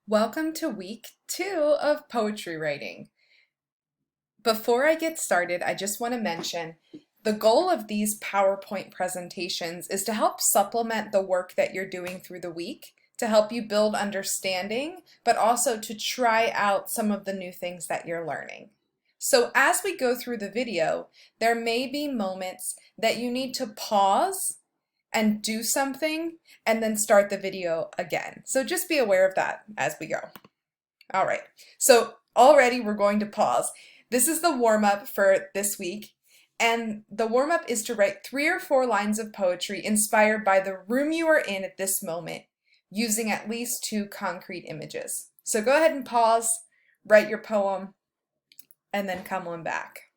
Welcome to week 2 of poetry writing. Before I get started, I just want to mention the goal of these PowerPoint presentations is to help supplement the work that you're doing through the week, to help you build understanding, but also to try out some of the new things that you're learning. So as we go through the video, there may be moments that you need to pause and do something and then start the video again. So just be aware of that as we go. All right, so already we're going to pause. This is the warm-up for this week, and the warm-up is to write 3 or 4 lines of poetry inspired by the room you are in at this moment, using at least 2 concrete images. So go ahead and pause, write your poem, and then come on back.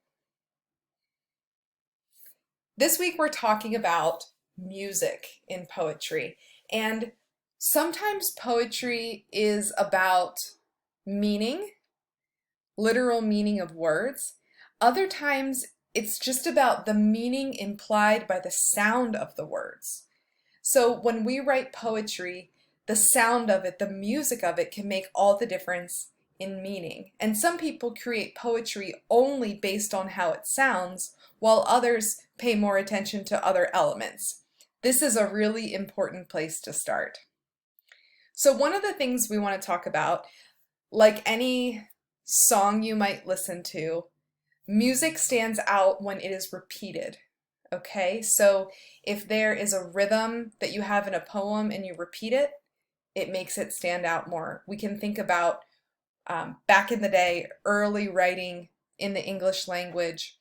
This week we're talking about music in poetry, and sometimes poetry is about meaning, literal meaning of words. Other times it's just about the meaning implied by the sound of the words. So when we write poetry, the sound of it, the music of it can make all the difference in meaning. And some people create poetry only based on how it sounds, while others pay more attention to other elements. This is a really important place to start. So one of the things we want to talk about, like any song you might listen to, music stands out when it is repeated. Okay, so if there is a rhythm that you have in a poem and you repeat it, it makes it stand out more. We can think about back in the day, early writing in the English language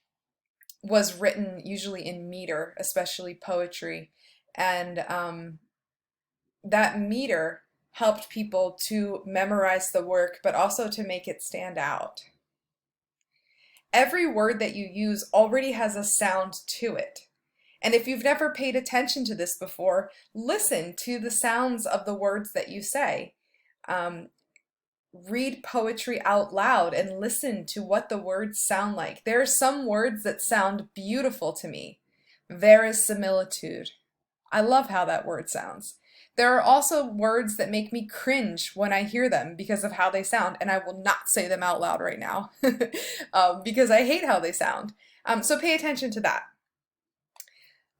was written usually in meter, especially poetry. And that meter helped people to memorize the work, but also to make it stand out. Every word that you use already has a sound to it. And if you've never paid attention to this before, listen to the sounds of the words that you say. Read poetry out loud and listen to what the words sound like. There are some words that sound beautiful to me. Verisimilitude. I love how that word sounds. There are also words that make me cringe when I hear them because of how they sound, and I will not say them out loud right now because I hate how they sound. So pay attention to that.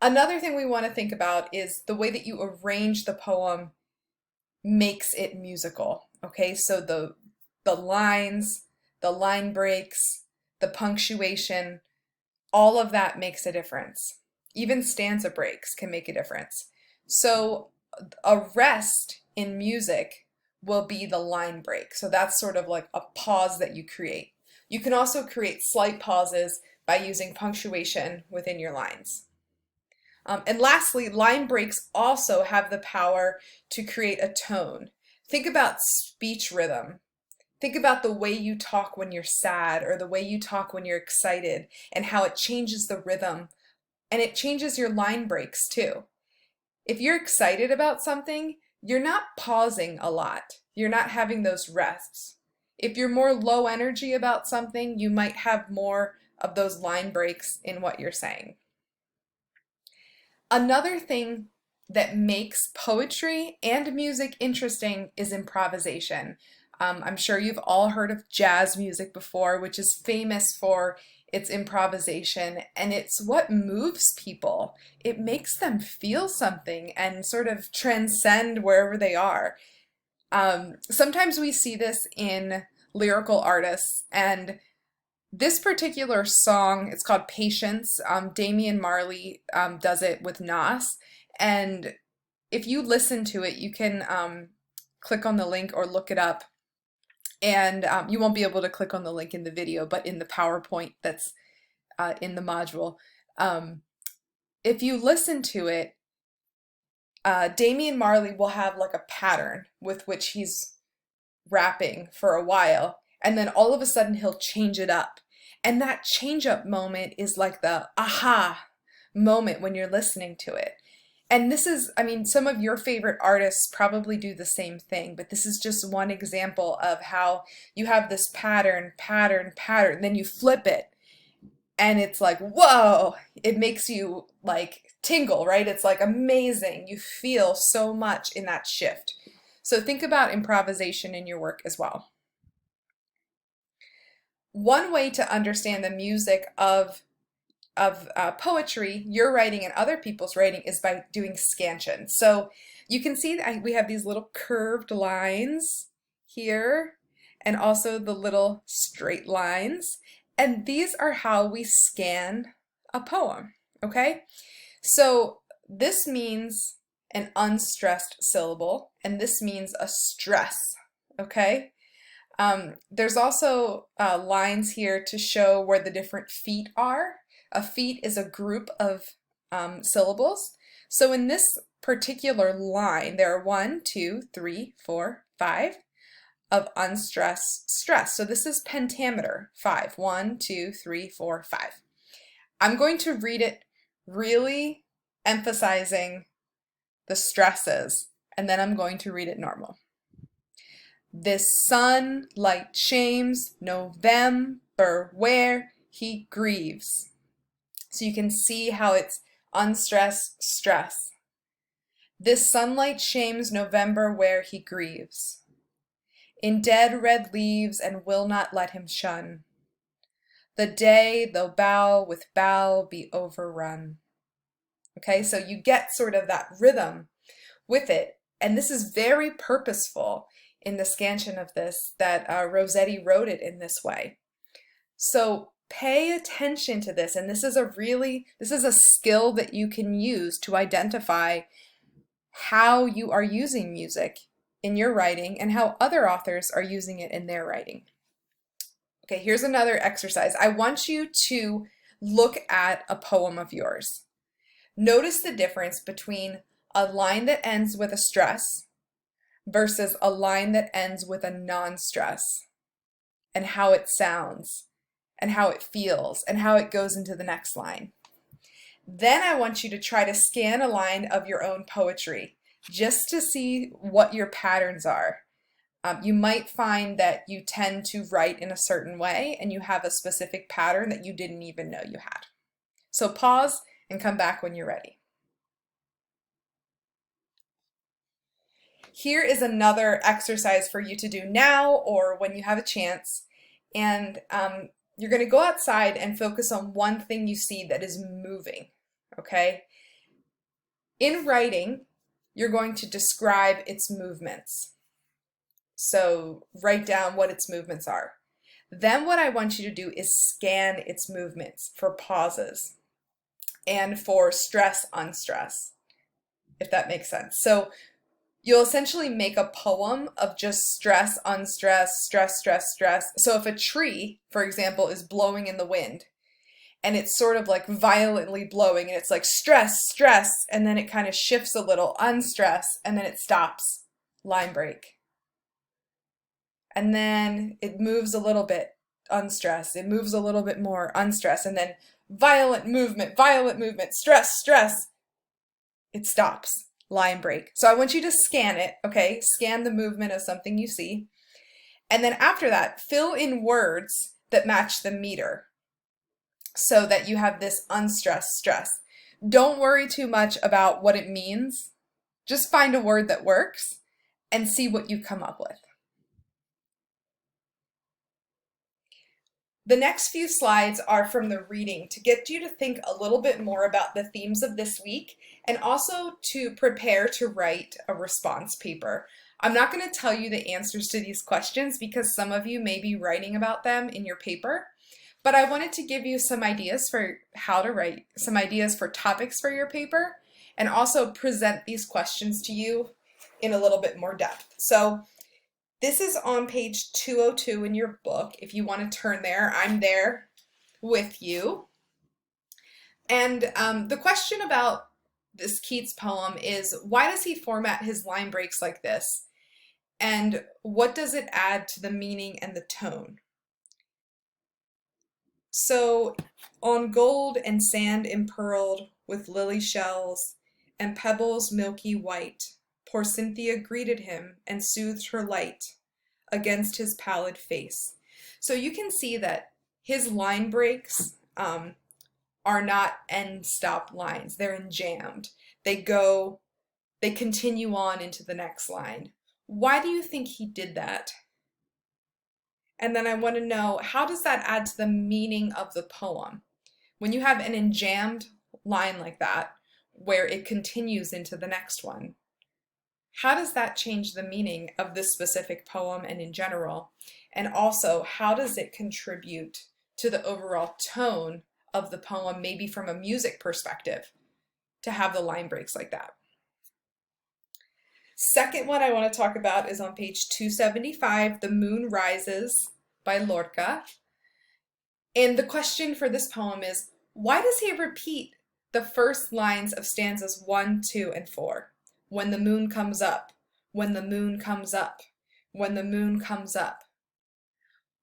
Another thing we want to think about is the way that you arrange the poem makes it musical. Okay, so the lines, the line breaks, the punctuation, all of that makes a difference. Even stanza breaks can make a difference. So a rest in music will be the line break. So that's sort of like a pause that you create. You can also create slight pauses by using punctuation within your lines. And lastly, line breaks also have the power to create a tone. Think about speech rhythm. Think about the way you talk when you're sad or the way you talk when you're excited and how it changes the rhythm, and it changes your line breaks too. If you're excited about something, you're not pausing a lot. You're not having those rests. If you're more low energy about something, you might have more of those line breaks in what you're saying. Another thing that makes poetry and music interesting is improvisation. I'm sure you've all heard of jazz music before, which is famous for its improvisation, and it's what moves people. It makes them feel something and sort of transcend wherever they are. Sometimes we see this in lyrical artists, and this particular song, it's called Patience. Damian Marley does it with Nas, and if you listen to it, you can click on the link or look it up, and you won't be able to click on the link in the video, but in the PowerPoint that's in the module. If you listen to it, Damian Marley will have like a pattern with which he's rapping for a while, and then all of a sudden he'll change it up. And that change up moment is like the aha moment when you're listening to it. And this is, I mean, some of your favorite artists probably do the same thing, but this is just one example of how you have this pattern, then you flip it, and it's like, whoa, it makes you like tingle, right? It's like amazing. You feel so much in that shift. So think about improvisation in your work as well. One way to understand the music of poetry, your writing and other people's writing, is by doing scansion. So you can see that we have these little curved lines here and also the little straight lines. And these are how we scan a poem, okay? So this means an unstressed syllable, and this means a stress, okay? There's also lines here to show where the different feet are. A feet is a group of syllables. So in this particular line, there are 1, 2, 3, 4, 5 of unstressed stress. So this is pentameter, 5. 1, 2, 3, 4, 5. I'm going to read it really emphasizing the stresses, and then I'm going to read it normal. This sunlight shames November where he grieves. So you can see how it's unstressed, stress. This sunlight shames November where he grieves. In dead red leaves and will not let him shun. The day, though bough with bough be overrun. Okay, so you get sort of that rhythm with it. And this is very purposeful in the scansion of this, that Rossetti wrote it in this way. So pay attention to this, and this is a skill that you can use to identify how you are using music in your writing and how other authors are using it in their writing. Okay, here's another exercise. I want you to look at a poem of yours. Notice the difference between a line that ends with a stress versus a line that ends with a non-stress, and how it sounds and how it feels and how it goes into the next line. Then I want you to try to scan a line of your own poetry just to see what your patterns are. You might find that you tend to write in a certain way and you have a specific pattern that you didn't even know you had. So pause and come back when you're ready. Here is another exercise for you to do now or when you have a chance. And you're going to go outside and focus on one thing you see that is moving, okay? In writing, you're going to describe its movements. So write down what its movements are. Then what I want you to do is scan its movements for pauses and for stress, unstress, if that makes sense. So you'll essentially make a poem of just stress, unstress, stress, stress, stress. So if a tree, for example, is blowing in the wind and it's sort of like violently blowing and it's like stress, stress, and then it kind of shifts a little, unstress, and then it stops, line break. And then it moves a little bit, unstress. It moves a little bit more, unstress, and then violent movement, stress, stress. It stops. Line break. So I want you to scan it, okay? Scan the movement of something you see. And then after that, fill in words that match the meter so that you have this unstressed stress. Don't worry too much about what it means. Just find a word that works and see what you come up with. The next few slides are from the reading to get you to think a little bit more about the themes of this week and also to prepare to write a response paper. I'm not going to tell you the answers to these questions because some of you may be writing about them in your paper, but I wanted to give you some ideas for how to write, some ideas for topics for your paper, and also present these questions to you in a little bit more depth. So this is on page 202 in your book. If you want to turn there, I'm there with you. And the question about this Keats poem is, why does he format his line breaks like this? And what does it add to the meaning and the tone? So, on gold and sand impearled with lily shells and pebbles milky white, poor Cynthia greeted him and soothed her light against his pallid face. So you can see that his line breaks are not end-stop lines. They're enjambed. They continue on into the next line. Why do you think he did that? And then I want to know, how does that add to the meaning of the poem? When you have an enjambed line like that, where it continues into the next one, how does that change the meaning of this specific poem and in general? And also, how does it contribute to the overall tone of the poem, maybe from a music perspective, to have the line breaks like that? Second one I want to talk about is on page 275, The Moon Rises by Lorca. And the question for this poem is, why does he repeat the first lines of stanzas 1, 2, and 4? When the moon comes up, when the moon comes up, when the moon comes up.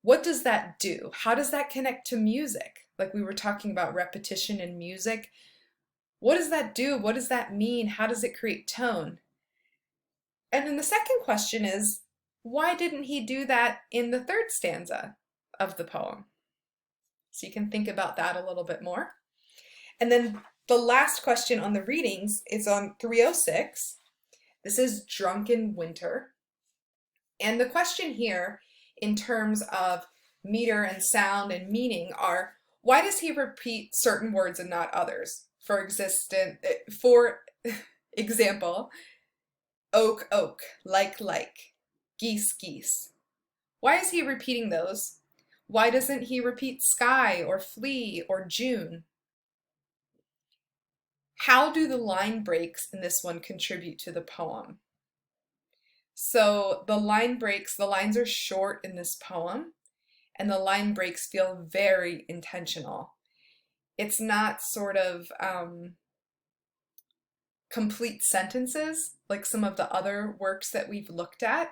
What does that do? How does that connect to music? Like we were talking about repetition in music. What does that do? What does that mean? How does it create tone? And then the second question is, why didn't he do that in the third stanza of the poem? So you can think about that a little bit more. And then the last question on the readings is on 306. This is Drunken Winter. And the question here, in terms of meter and sound and meaning, are, why does he repeat certain words and not others? For example, oak, oak, like, geese, geese. Why is he repeating those? Why doesn't he repeat sky or flea or June? How do the line breaks in this one contribute to the poem? So the line breaks, the lines are short in this poem, and the line breaks feel very intentional. It's not sort of complete sentences like some of the other works that we've looked at,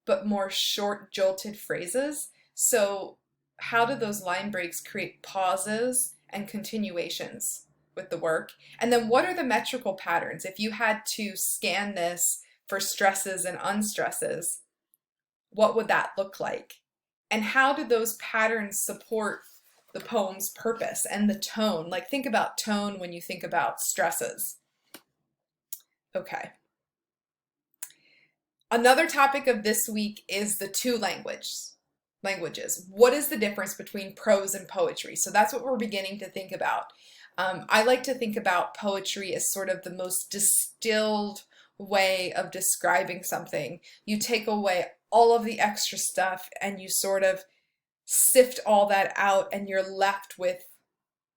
but more short, jolted phrases. So how do those line breaks create pauses and continuations with the work? And then what are the metrical patterns? If you had to scan this for stresses and unstresses, what would that look like? And how do those patterns support the poem's purpose and the tone? Like, think about tone when you think about stresses. Okay. Another topic of this week is the two languages. What is the difference between prose and poetry? So that's what we're beginning to think about. I like to think about poetry as sort of the most distilled way of describing something. You take away all of the extra stuff and you sort of sift all that out, and you're left with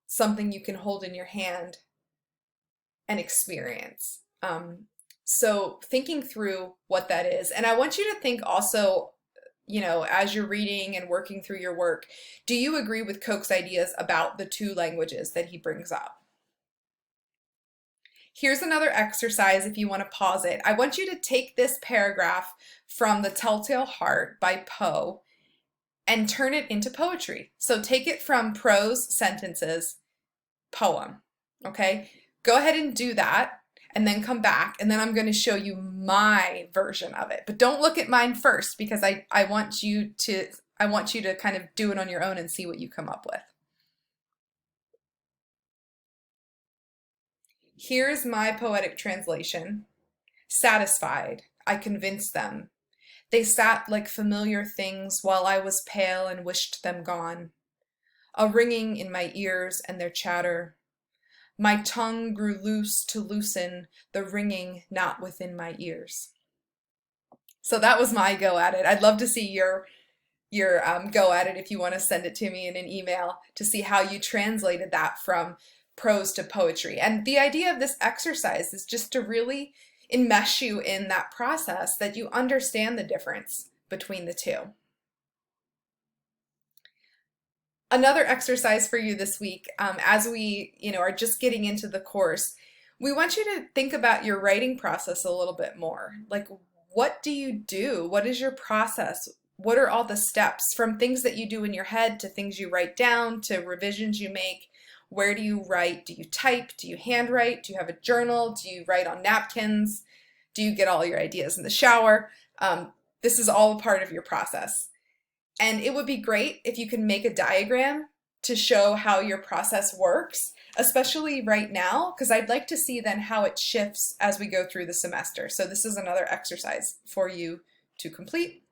something you can hold in your hand and experience. So thinking through what that is. And I want you to think also, as you're reading and working through your work, do you agree with Koch's ideas about the two languages that he brings up? Here's another exercise if you want to pause it. I want you to take this paragraph from The Telltale Heart by Poe and turn it into poetry. So take it from prose sentences, poem, okay? Go ahead and do that and then come back, and then I'm going to show you my version of it. But don't look at mine first, because I want you to kind of do it on your own and see what you come up with. Here's my poetic translation. Satisfied, I convinced them. They sat like familiar things while I was pale and wished them gone. A ringing in my ears and their chatter. My tongue grew loose to loosen the ringing not within my ears. So that was my go at it. I'd love to see your go at it if you want to send it to me in an email to see how you translated that from prose to poetry. And the idea of this exercise is just to really enmesh you in that process, that you understand the difference between the two. Another exercise for you this week, as we are just getting into the course, we want you to think about your writing process a little bit more. Like, what do you do? What is your process? What are all the steps, from things that you do in your head to things you write down to revisions you make? Where do you write? Do you type? Do you handwrite? Do you have a journal? Do you write on napkins? Do you get all your ideas in the shower? This is all a part of your process. And it would be great if you could make a diagram to show how your process works, especially right now, because I'd like to see then how it shifts as we go through the semester. So this is another exercise for you To complete,